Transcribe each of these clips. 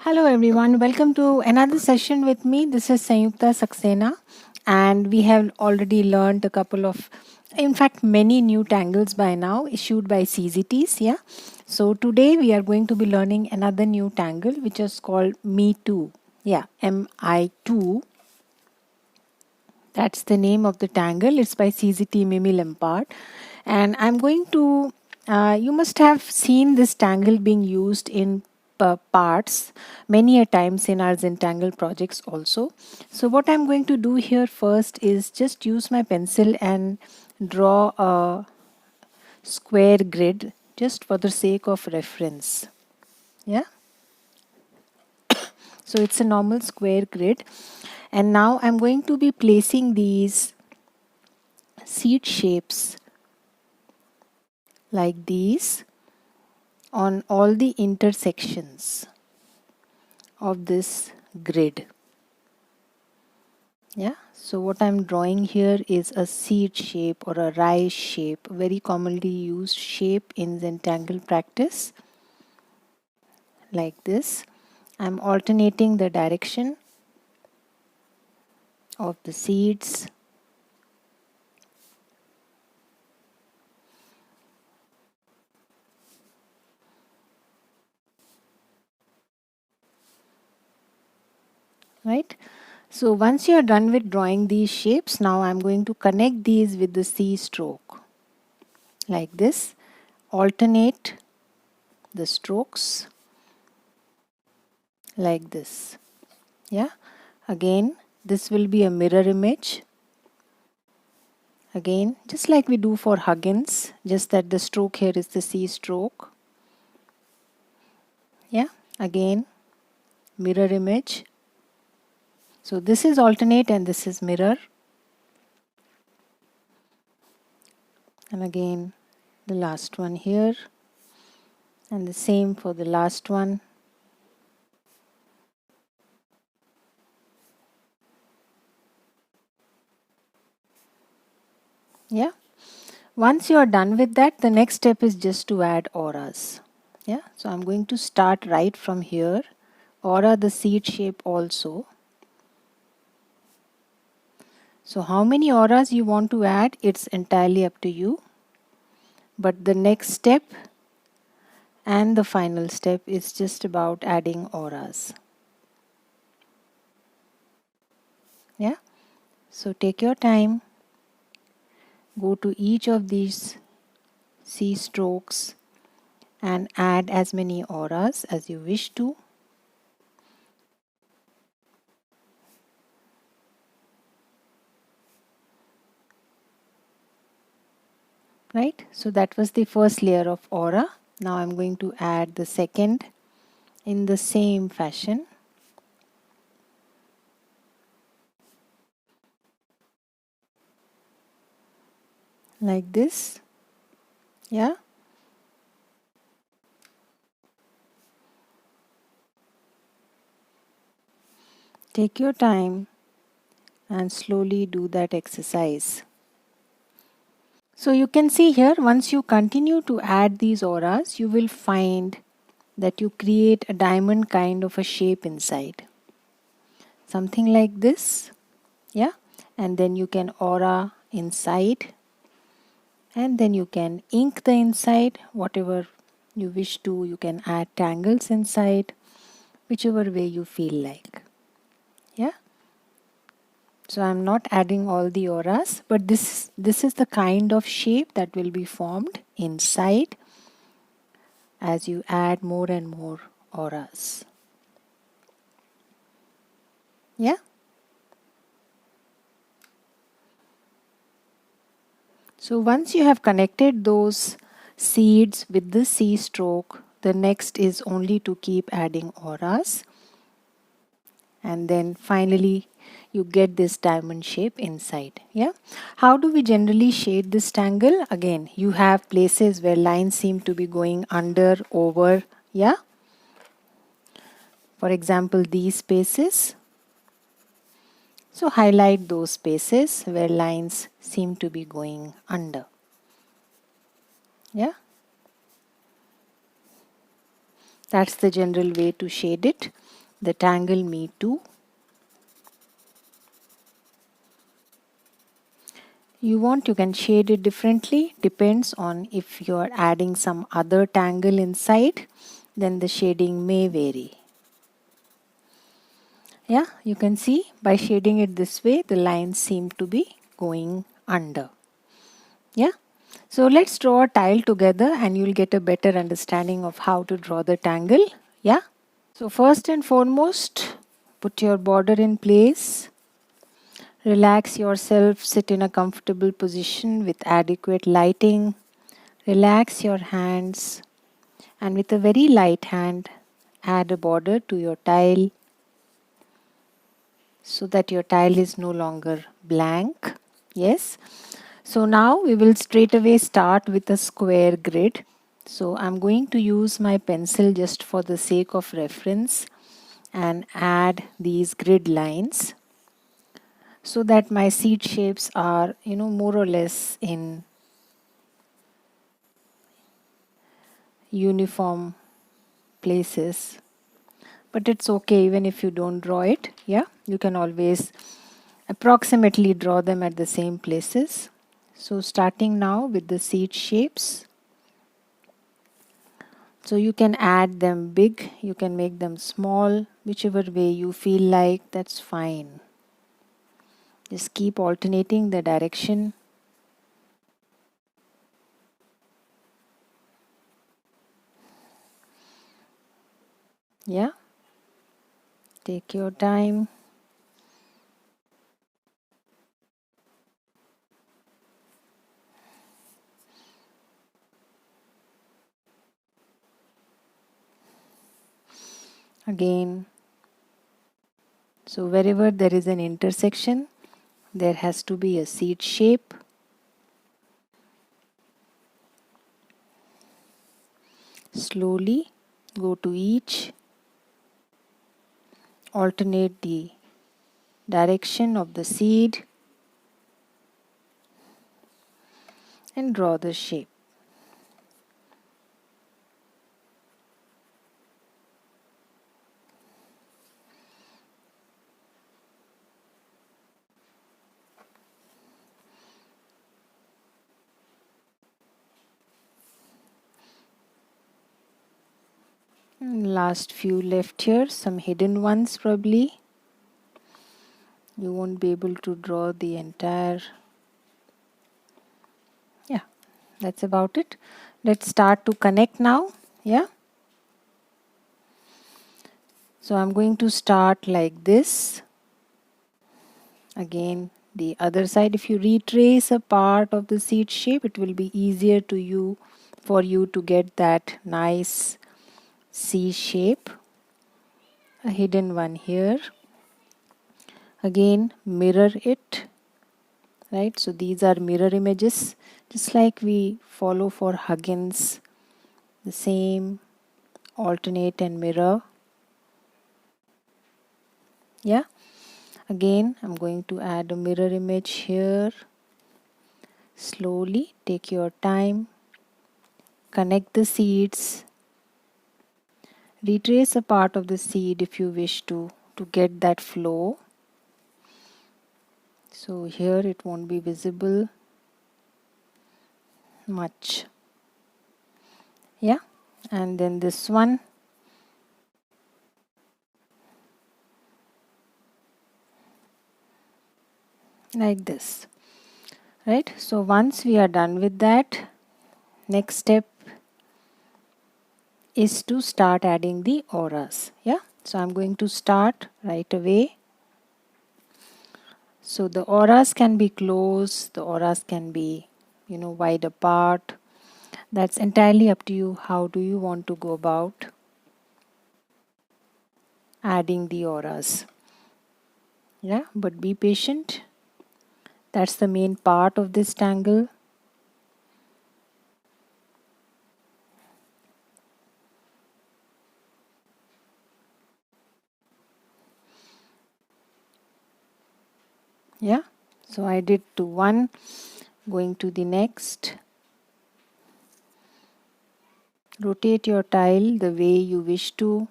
Hello everyone, welcome to another session with me. This is Sanyukta Saxena, and we have already learned a couple of, in fact, many new tangles by now issued by CZTs. Yeah, so today we are going to be learning another new tangle which is called MI2. Yeah, MI2. That's the name of the tangle. It's by CZT Mimi Lampard, and I'm going to. You must have seen this tangle being used in parts many a times in our Zentangle projects also. So what I'm going to do here first is just use my pencil and draw a square grid just for the sake of reference. Yeah. So it's a normal square grid, and now I'm going to be placing these seed shapes like these on all the intersections of this grid. Yeah, so what I'm drawing here is a seed shape or a rice shape, very commonly used shape in Zentangle practice, like this. I'm alternating the direction of the seeds. Right. So once you are done with drawing these shapes, now I'm going to connect these with the C stroke like this. Alternate the strokes like this. Yeah, again this will be a mirror image, again just like we do for Huggins, just that the stroke here is the C stroke. Yeah, again mirror image. So this is alternate and this is mirror, and again the last one here, and the same for the last one. Yeah, once you are done with that, the next step is just to add auras. Yeah, so I'm going to start right from here, aura the seed shape also. So how many auras you want to add, it's entirely up to you. But the next step and the final step is just about adding auras. Yeah, so take your time, go to each of these C strokes and add as many auras as you wish to. Right, so that was the first layer of aura. Now I'm going to add the second in the same fashion. Like this. Yeah. Take your time and slowly do that exercise. So you can see here, once you continue to add these auras, you will find that you create a diamond kind of a shape inside. Something like this. Yeah. And then you can aura inside. And then you can ink the inside, whatever you wish to. You can add tangles inside, whichever way you feel like. Yeah. So I'm not adding all the auras, but this is the kind of shape that will be formed inside as you add more and more auras. Yeah. So once you have connected those seeds with the C stroke, the next is only to keep adding auras, and then finally you get this diamond shape inside. Yeah. How do we generally shade this tangle? Again, you have places where lines seem to be going under, over. Yeah. For example, these spaces. So highlight those spaces where lines seem to be going under. Yeah. That's the general way to shade it. the Tangle MI2. You can shade it differently, depends on if you're adding some other tangle inside, then the shading may vary. Yeah, you can see by shading it this way, the lines seem to be going under. Yeah, so let's draw a tile together and you'll get a better understanding of how to draw the tangle. Yeah, so first and foremost, put your border in place. Relax yourself, sit in a comfortable position with adequate lighting. Relax your hands and with a very light hand, add a border to your tile so that your tile is no longer blank. Yes. So now we will straight away start with a square grid. So I'm going to use my pencil just for the sake of reference and add these grid lines so that my seed shapes are, more or less in uniform places. But it's okay even if you don't draw it. Yeah, you can always approximately draw them at the same places. So starting now with the seed shapes. So you can add them big, you can make them small, whichever way you feel like, that's fine. Just keep alternating the direction. Yeah, take your time. Again, so wherever there is an intersection, there has to be a seed shape. Slowly go to each, alternate the direction of the seed and draw the shape. And last few left here, some hidden ones probably. You won't be able to draw the entire. Yeah, that's about it. Let's start to connect now. Yeah. So I'm going to start like this. Again, the other side, if you retrace a part of the seed shape, it will be easier for you to get that nice C shape. A hidden one here. Again, mirror it. Right, so these are mirror images, just like we follow for Huggins, the same, alternate and mirror. Yeah, again I'm going to add a mirror image here. Slowly take your time, connect the seeds, retrace a part of the seed if you wish to get that flow. So here it won't be visible much. Yeah, and then this one, like this. Right, so once we are done with that, next step is to start adding the auras. Yeah, so I'm going to start right away. So the auras can be close, the auras can be, wide apart. That's entirely up to you. How do you want to go about adding the auras? Yeah, but be patient. That's the main part of this tangle. Yeah, so I did to one, going to the next. Rotate your tile the way you wish to.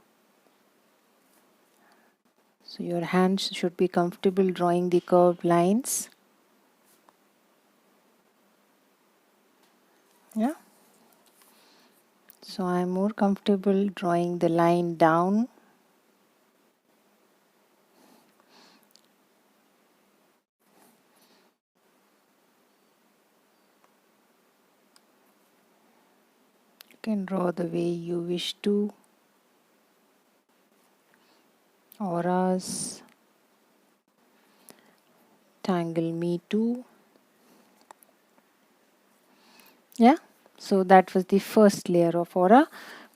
So your hands should be comfortable drawing the curved lines. Yeah. So I'm more comfortable drawing the line down. You can draw the way you wish to. Auras. Tangle MI2. Yeah. So that was the first layer of aura.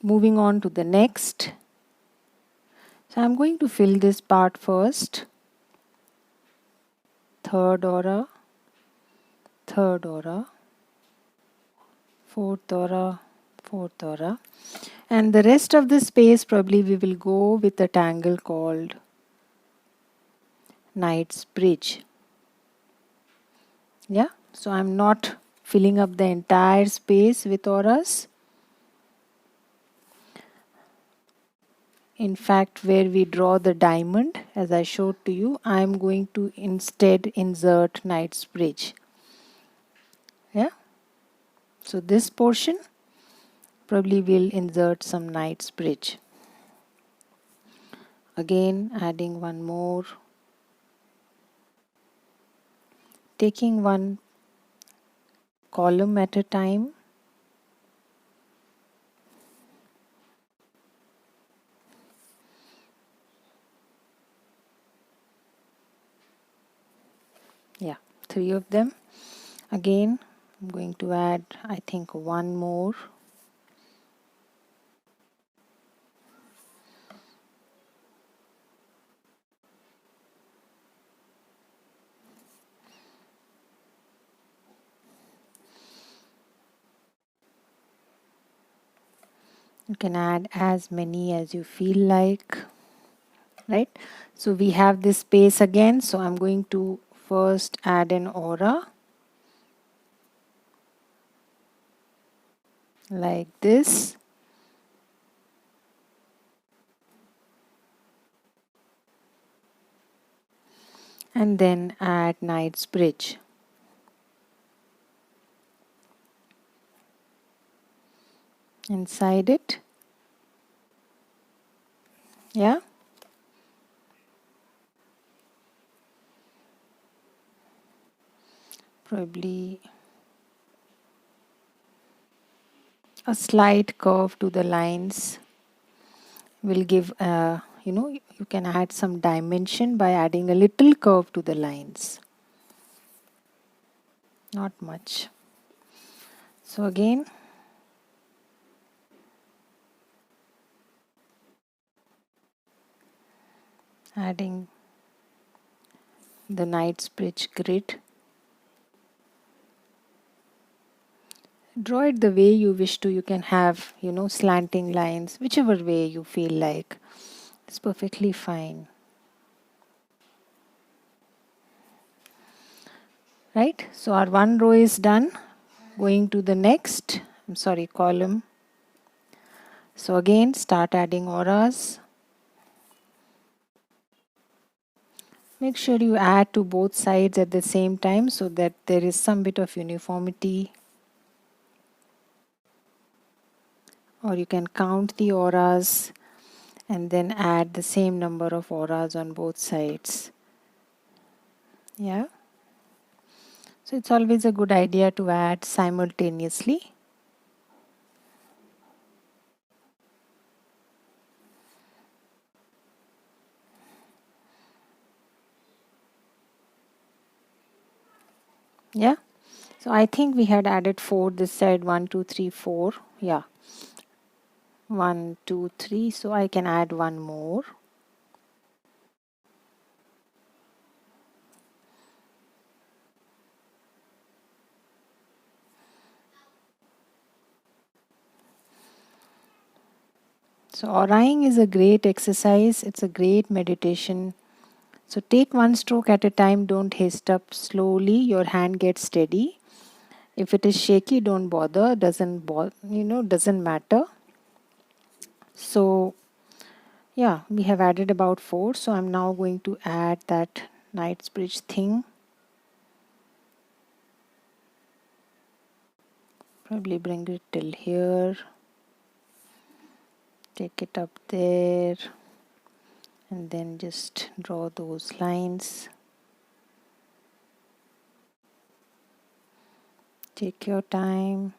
Moving on to the next. So I'm going to fill this part first. Third aura. Third aura. Fourth aura. Fourth aura. And the rest of the space probably we will go with a tangle called Knight's Bridge. Yeah. So I'm not filling up the entire space with auras. In fact, where we draw the diamond, as I showed to you, I am going to instead insert Knight's Bridge. Yeah. So this portion probably will insert some Knight's Bridge. Again, adding one more. Taking one column at a time. Yeah, 3 of them. Again, I'm going to add, I think, one more. You can add as many as you feel like, right? So we have this space again. So I'm going to first add an aura like this. And then add Knight's Bridge. Inside it. Yeah. Probably a slight curve to the lines will give, you can add some dimension by adding a little curve to the lines. Not much. So again, adding the Knight's Bridge grid. Draw it the way you wish to. You can have, slanting lines, whichever way you feel like. It's perfectly fine. Right? So our one row is done. Going to the next, column. So again, start adding auras. Make sure you add to both sides at the same time so that there is some bit of uniformity. Or you can count the auras and then add the same number of auras on both sides. Yeah. So it's always a good idea to add simultaneously. Yeah. So I think we had added 4 this side, 1, 2, 3, 4. Yeah. 1, 2, 3. So I can add one more. So auraing is a great exercise. It's a great meditation. So take one stroke at a time. Don't haste up. Slowly your hand gets steady. If it is shaky, don't bother. Doesn't matter. So Yeah, we have added about 4, so I'm now going to add that Knightsbridge thing. Probably bring it till here, take it up there, and then just draw those lines. Take your time.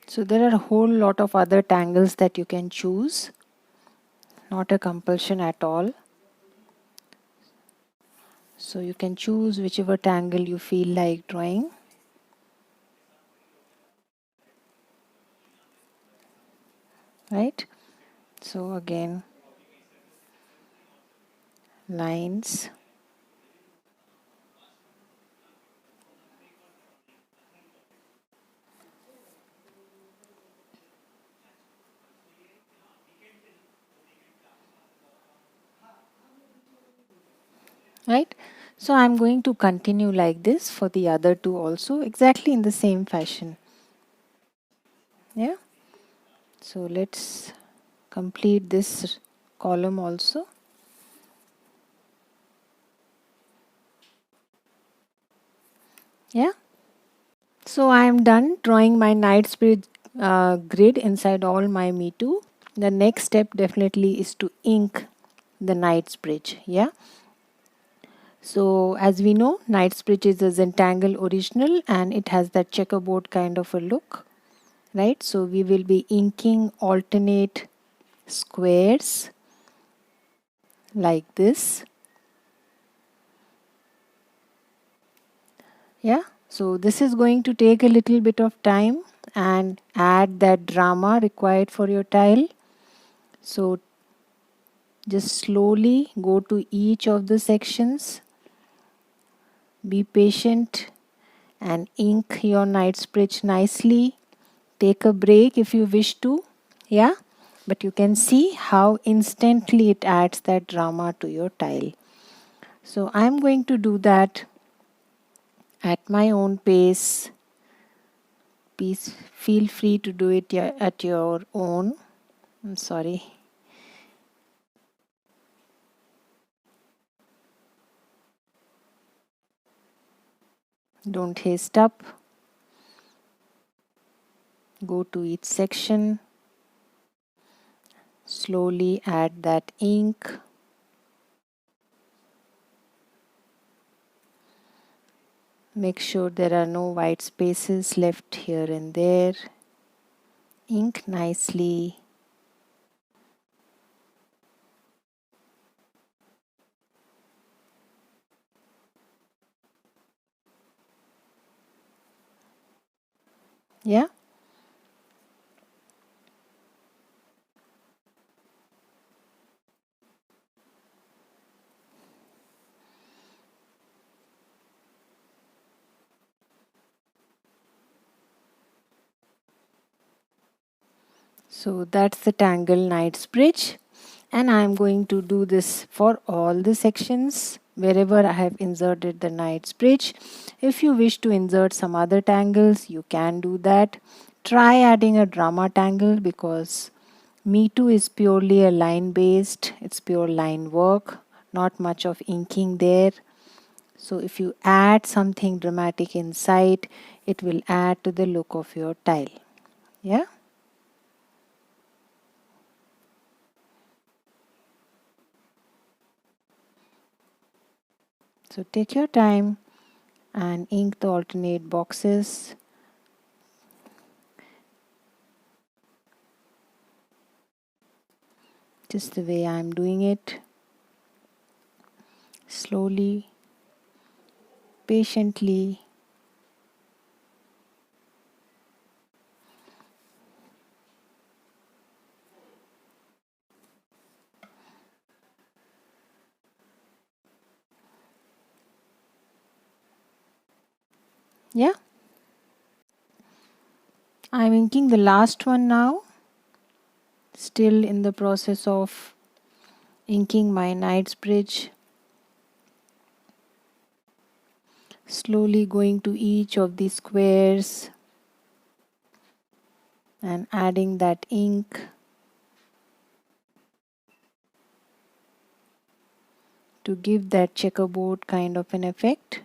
So there are a whole lot of other tangles that you can choose, not a compulsion at all. So you can choose whichever tangle you feel like drawing. Right? So again, lines. Right? So I'm going to continue like this for the other two also, exactly in the same fashion. Yeah. So let's complete this column also. Yeah. So I am done drawing my Knightsbridge grid inside all my Me2. The next step definitely is to ink the Knightsbridge. Yeah. So as we know, Knightsbridge is a Zentangle original and it has that checkerboard kind of a look. Right. So we will be inking alternate squares like this. Yeah. So this is going to take a little bit of time and add that drama required for your tile. So just slowly go to each of the sections. Be patient and ink your Knightsbridge nicely. Take a break if you wish to. Yeah. But you can see how instantly it adds that drama to your tile. So I'm going to do that at my own pace. Please feel free to do it at your own. I'm sorry. Don't haste up. Go to each section. Slowly add that ink. Make sure there are no white spaces left here and there. Ink nicely. Yeah. So that's the Tangle Knightsbridge, and I am going to do this for all the sections wherever I have inserted the Knightsbridge. If you wish to insert some other tangles, you can do that. Try adding a drama tangle because Me2 is purely a line based, it's pure line work, not much of inking there. So if you add something dramatic inside, it will add to the look of your tile. Yeah. So take your time and ink the alternate boxes. Just the way I'm doing it. Slowly, patiently. Yeah. I'm inking the last one now. Still in the process of inking my Knightsbridge. Slowly going to each of the squares and adding that ink to give that checkerboard kind of an effect.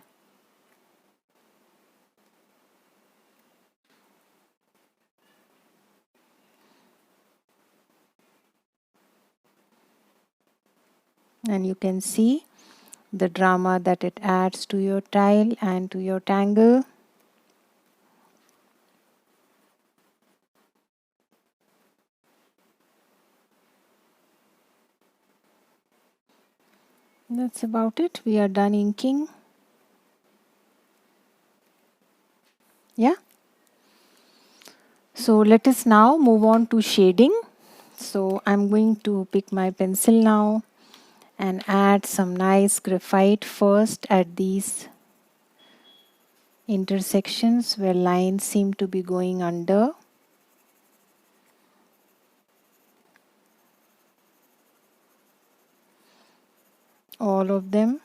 And you can see the drama that it adds to your tile and to your tangle. That's about it. We are done inking. Yeah. So let us now move on to shading. So I'm going to pick my pencil now and add some nice graphite first at these intersections where lines seem to be going under. All of them.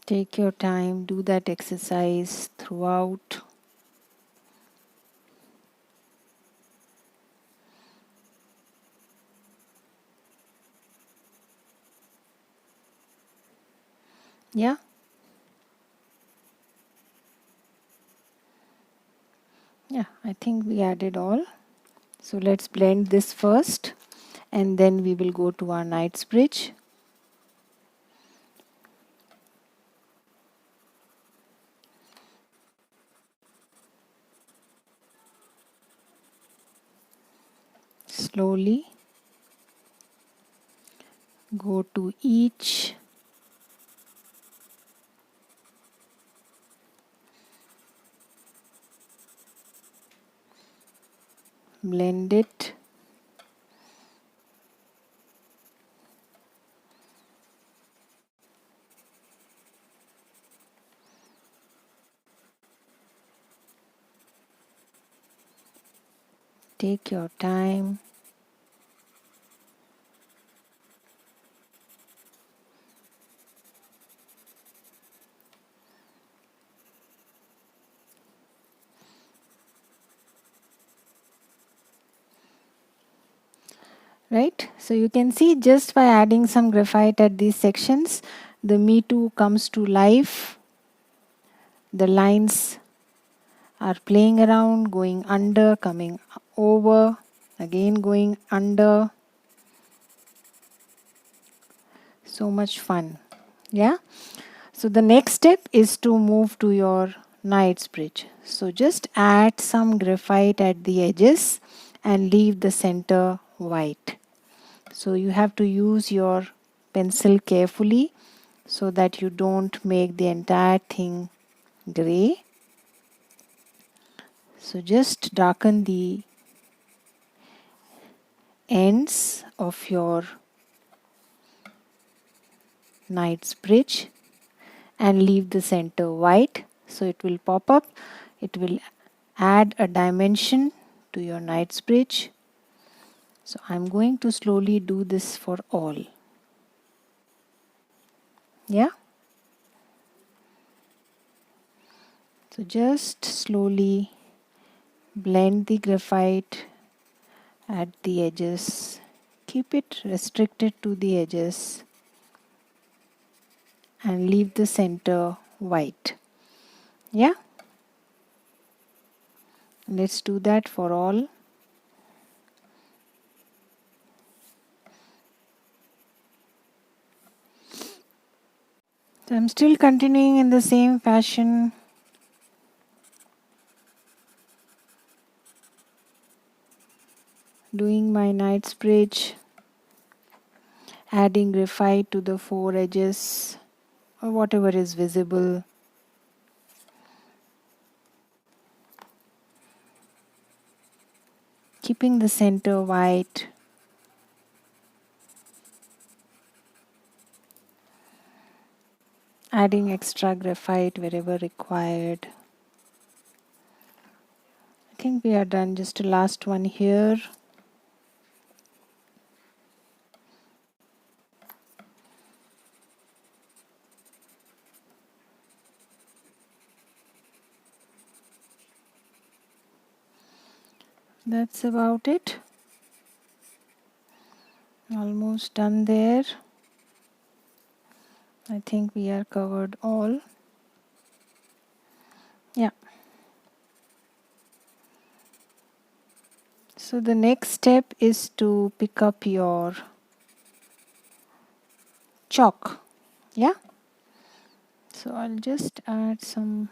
Take your time, do that exercise throughout. Yeah. Yeah, I think we added all. So let's blend this first and then we will go to our Knightsbridge. Slowly go to each blend it. Take your time. Right? So you can see just by adding some graphite at these sections, the Me Too comes to life. The lines are playing around, going under, coming over, again going under. So much fun. Yeah. So the next step is to move to your Knightsbridge. So just add some graphite at the edges and leave the center white. So you have to use your pencil carefully so that you don't make the entire thing gray. So just darken the ends of your Knightsbridge and leave the center white. So it will pop up. It will add a dimension to your Knightsbridge. So I'm going to slowly do this for all. Yeah. So just slowly blend the graphite at the edges. Keep it restricted to the edges and leave the center white. Yeah. Let's do that for all. So I'm still continuing in the same fashion. Doing my Knightsbridge, adding graphite to the four edges or whatever is visible. Keeping the center white. Adding extra graphite wherever required. I think we are done. Just a last one here. That's about it. Almost done there. I think we are covered all. Yeah. So the next step is to pick up your chalk. Yeah. So I'll just add some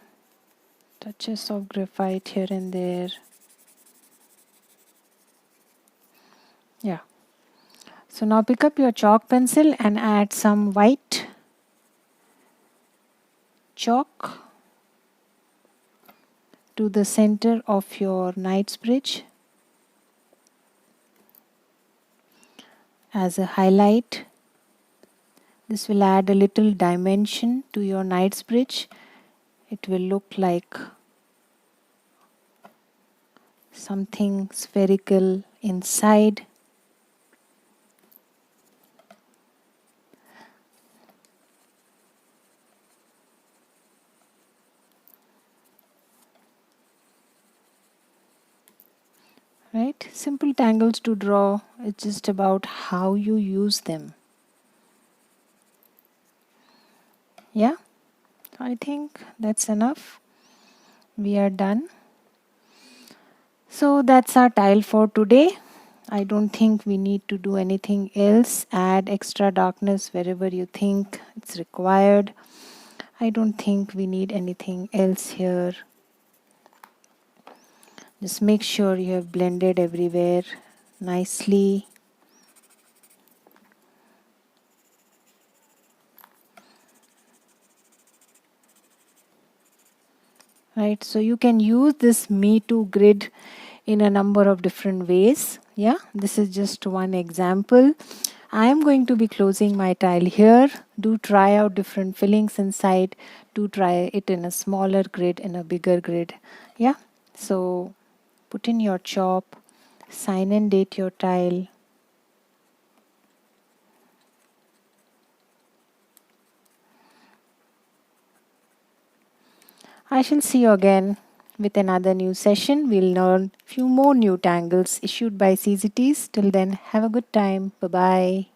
touches of graphite here and there. Yeah. So now pick up your chalk pencil and add some white chalk to the center of your knight's bridge as a highlight. This will add a little dimension to your knight's bridge. It will look like something spherical inside. Right? Simple tangles to draw. It's just about how you use them. Yeah, I think that's enough. We are done. So that's our tile for today. I don't think we need to do anything else. Add extra darkness wherever you think it's required. I don't think we need anything else here. Just make sure you have blended everywhere nicely. Right, so you can use this MI2 grid in a number of different ways. Yeah, this is just one example. I am going to be closing my tile here. Do try out different fillings inside. Do try it in a smaller grid, in a bigger grid. Yeah, so put in your chop, sign and date your tile. I shall see you again with another new session. We'll learn few more new tangles issued by CZTs. Till then, have a good time. Bye-bye.